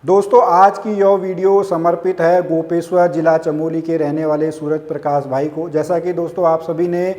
दोस्तों आज की यह वीडियो समर्पित है गोपेश्वर जिला चमोली के रहने वाले सूरज प्रकाश भाई को। जैसा कि दोस्तों आप सभी ने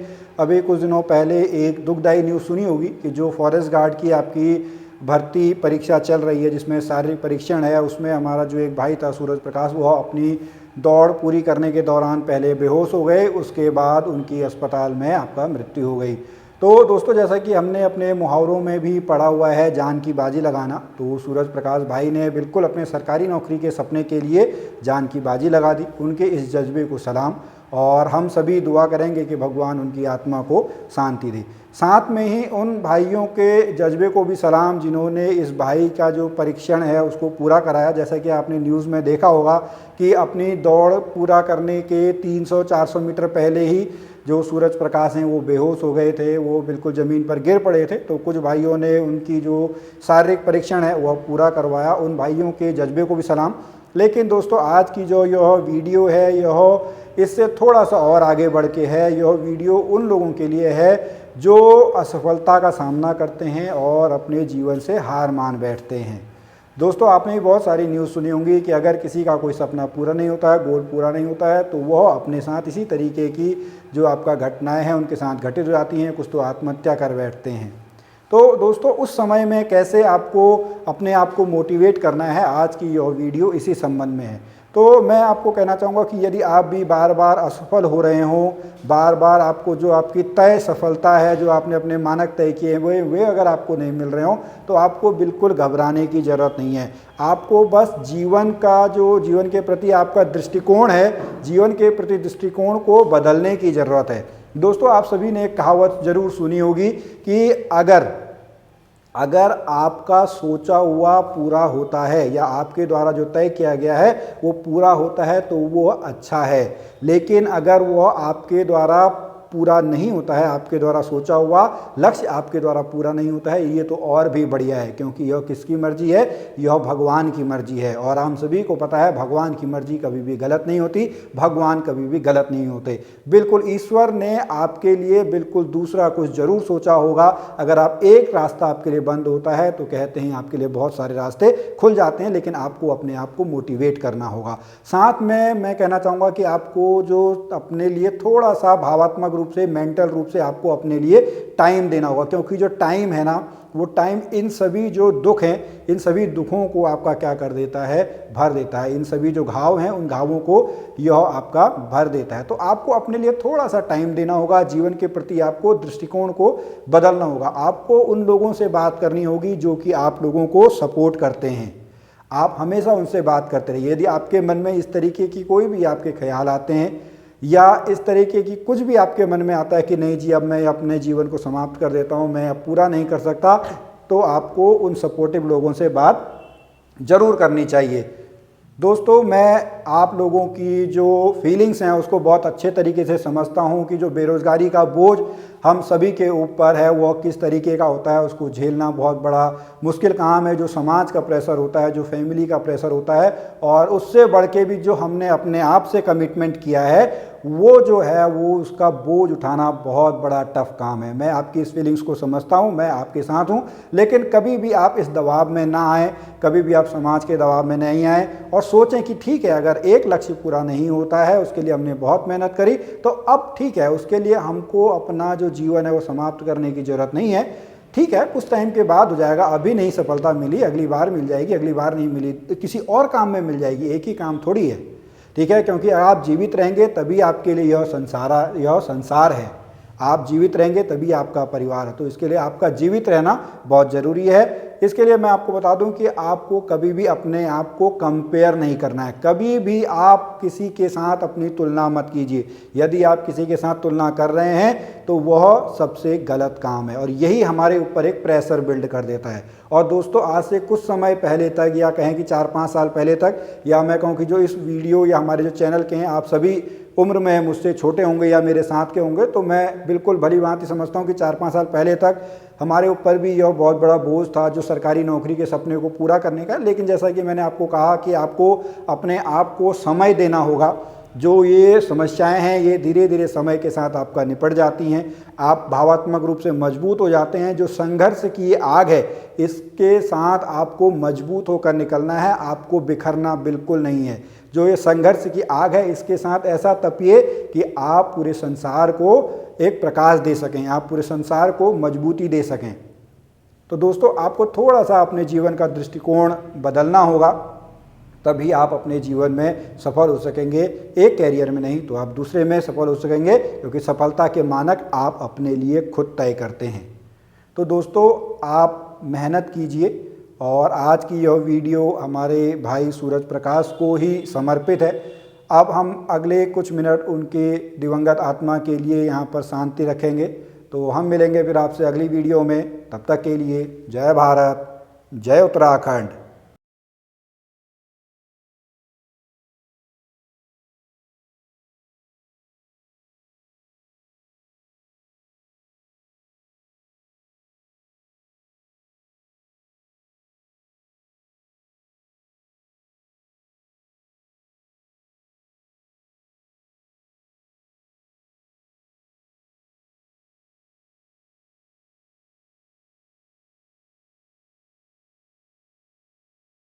अभी कुछ दिनों पहले एक दुखदायी न्यूज़ सुनी होगी कि जो फॉरेस्ट गार्ड की आपकी भर्ती परीक्षा चल रही है, जिसमें शारीरिक परीक्षण है, उसमें हमारा जो एक भाई था सूरज प्रकाश, वह अपनी दौड़ पूरी करने के दौरान पहले बेहोश हो गए, उसके बाद उनकी अस्पताल में आपका मृत्यु हो गई। तो दोस्तों जैसा कि हमने अपने मुहावरों में भी पढ़ा हुआ है जान की बाजी लगाना, तो सूरज प्रकाश भाई ने बिल्कुल अपने सरकारी नौकरी के सपने के लिए जान की बाजी लगा दी। उनके इस जज्बे को सलाम, और हम सभी दुआ करेंगे कि भगवान उनकी आत्मा को शांति दे। साथ में ही उन भाइयों के जज्बे को भी सलाम जिन्होंने इस भाई का जो परीक्षण है उसको पूरा कराया। जैसा कि आपने न्यूज़ में देखा होगा कि अपनी दौड़ पूरा करने के 300-400 मीटर पहले ही जो सूरज प्रकाश हैं वो बेहोश हो गए थे, वो बिल्कुल ज़मीन पर गिर पड़े थे। तो कुछ भाइयों ने उनकी जो शारीरिक परीक्षण है वह पूरा करवाया। उन भाइयों के जज्बे को भी सलाम। लेकिन दोस्तों आज की जो यह वीडियो है यह इससे थोड़ा सा और आगे बढ़ के है। यह वीडियो उन लोगों के लिए है जो असफलता का सामना करते हैं और अपने जीवन से हार मान बैठते हैं। दोस्तों आपने भी बहुत सारी न्यूज़ सुनी होंगी कि अगर किसी का कोई सपना पूरा नहीं होता है, गोल पूरा नहीं होता है, तो वह अपने साथ इसी तरीके की जो आपका घटनाएं हैं उनके साथ घटित हो जाती हैं। कुछ तो आत्महत्या कर बैठते हैं। तो दोस्तों उस समय में कैसे आपको अपने आप को मोटिवेट करना है, आज की यह वीडियो इसी संबंध में है। तो मैं आपको कहना चाहूँगा कि यदि आप भी बार बार असफल हो रहे हों, बार बार आपको जो आपकी तय सफलता है, जो आपने अपने मानक तय किए हैं वे अगर आपको नहीं मिल रहे हों, तो आपको बिल्कुल घबराने की ज़रूरत नहीं है। आपको बस जीवन के प्रति आपका दृष्टिकोण है, जीवन के प्रति दृष्टिकोण को बदलने की ज़रूरत है। दोस्तों आप सभी ने एक कहावत ज़रूर सुनी होगी कि अगर आपका सोचा हुआ पूरा होता है या आपके द्वारा जो तय किया गया है वो पूरा होता है तो वो अच्छा है, लेकिन अगर वो आपके द्वारा पूरा नहीं होता है, आपके द्वारा सोचा हुआ लक्ष्य आपके द्वारा पूरा नहीं होता है, ये तो और भी बढ़िया है, क्योंकि यह किसकी मर्जी है? यह भगवान की मर्जी है। और हम सभी को पता है भगवान की मर्जी कभी भी गलत नहीं होती, भगवान कभी भी गलत नहीं होते। बिल्कुल ईश्वर ने आपके लिए बिल्कुल दूसरा कुछ जरूर सोचा होगा। अगर आप एक रास्ता आपके लिए बंद होता है तो कहते हैं आपके लिए बहुत सारे रास्ते खुल जाते हैं, लेकिन आपको अपने आप को मोटिवेट करना होगा। साथ में मैं कहना चाहूँगा कि आपको जो अपने लिए थोड़ा सा भावात्मक रूप से, मेंटल रूप से आपको अपने लिए टाइम देना होगा, क्योंकि जो टाइम है ना, वो टाइम इन सभी जो दुख हैं, इन सभी दुखों को आपका क्या कर देता है? भर देता है। इन सभी जो घाव हैं उन घावों को यह आपका भर देता है। तो आपको अपने लिए थोड़ा सा टाइम देना होगा, जीवन के प्रति आपको दृष्टिकोण को बदलना होगा। आपको उन लोगों से बात करनी होगी जो कि आप लोगों को सपोर्ट करते हैं। आप हमेशा उनसे बात करते रहिए। यदि आपके मन में इस तरीके की कोई भी आपके ख्याल आते हैं या इस तरीके की कुछ भी आपके मन में आता है कि नहीं जी अब मैं अपने जीवन को समाप्त कर देता हूँ, मैं अब पूरा नहीं कर सकता, तो आपको उन सपोर्टिव लोगों से बात ज़रूर करनी चाहिए। दोस्तों मैं आप लोगों की जो फीलिंग्स हैं उसको बहुत अच्छे तरीके से समझता हूं कि जो बेरोज़गारी का बोझ हम सभी के ऊपर है वो किस तरीके का होता है, उसको झेलना बहुत बड़ा मुश्किल काम है। जो समाज का प्रेशर होता है, जो फैमिली का प्रेशर होता है, और उससे बढ़ के भी जो हमने अपने आप से कमिटमेंट किया है वो जो है वो उसका बोझ उठाना बहुत बड़ा टफ काम है। मैं आपकी इस फीलिंग्स को समझता हूँ, मैं आपके साथ हूँ, लेकिन कभी भी आप इस दबाव में ना आएँ, कभी भी आप समाज के दबाव में नहीं आएँ और सोचें कि ठीक है अगर एक लक्ष्य पूरा नहीं होता है, उसके लिए हमने बहुत मेहनत करी, तो अब ठीक है, उसके लिए हमको अपना जो जीवन है वो समाप्त करने की ज़रूरत नहीं है। ठीक है, कुछ टाइम के बाद हो जाएगा, अभी नहीं सफलता मिली, अगली बार मिल जाएगी, अगली बार नहीं मिली तो किसी और काम में मिल जाएगी, एक ही काम थोड़ी है। ठीक है, क्योंकि आप जीवित रहेंगे तभी आपके लिए यह संसार है। आप जीवित रहेंगे तभी आपका परिवार है, तो इसके लिए आपका जीवित रहना बहुत ज़रूरी है। इसके लिए मैं आपको बता दूं कि आपको कभी भी अपने आप को कंपेयर नहीं करना है। कभी भी आप किसी के साथ अपनी तुलना मत कीजिए। यदि आप किसी के साथ तुलना कर रहे हैं तो वह सबसे गलत काम है, और यही हमारे ऊपर एक प्रेशर बिल्ड कर देता है। और दोस्तों आज से कुछ समय पहले तक, या कहें कि 4-5 साल पहले तक, या मैं कहूँ कि जो इस वीडियो या हमारे जो चैनल के हैं आप सभी उम्र में मुझसे छोटे होंगे या मेरे साथ के होंगे, तो मैं बिल्कुल भली भांति समझता हूँ कि 4-5 साल पहले तक हमारे ऊपर भी यह बहुत बड़ा बोझ था जो सरकारी नौकरी के सपने को पूरा करने का। लेकिन जैसा कि मैंने आपको कहा कि आपको अपने आप को समय देना होगा, जो ये समस्याएं हैं ये धीरे धीरे समय के साथ आपका निपट जाती हैं। आप भावात्मक रूप से मजबूत हो जाते हैं। जो संघर्ष की ये आग है इसके साथ आपको मजबूत होकर निकलना है, आपको बिखरना बिल्कुल नहीं है। जो ये संघर्ष की आग है इसके साथ ऐसा तपिए कि आप पूरे संसार को एक प्रकाश दे सकें, आप पूरे संसार को मजबूती दे सकें। तो दोस्तों आपको थोड़ा सा अपने जीवन का दृष्टिकोण बदलना होगा, तभी आप अपने जीवन में सफल हो सकेंगे। एक कैरियर में नहीं तो आप दूसरे में सफल हो सकेंगे, क्योंकि सफलता के मानक आप अपने लिए खुद तय करते हैं। तो दोस्तों आप मेहनत कीजिए, और आज की यह वीडियो हमारे भाई सूरज प्रकाश को ही समर्पित है। अब हम अगले कुछ मिनट उनके दिवंगत आत्मा के लिए यहाँ पर शांति रखेंगे। तो हम मिलेंगे फिर आपसे अगली वीडियो में। तब तक के लिए जय भारत, जय उत्तराखंड।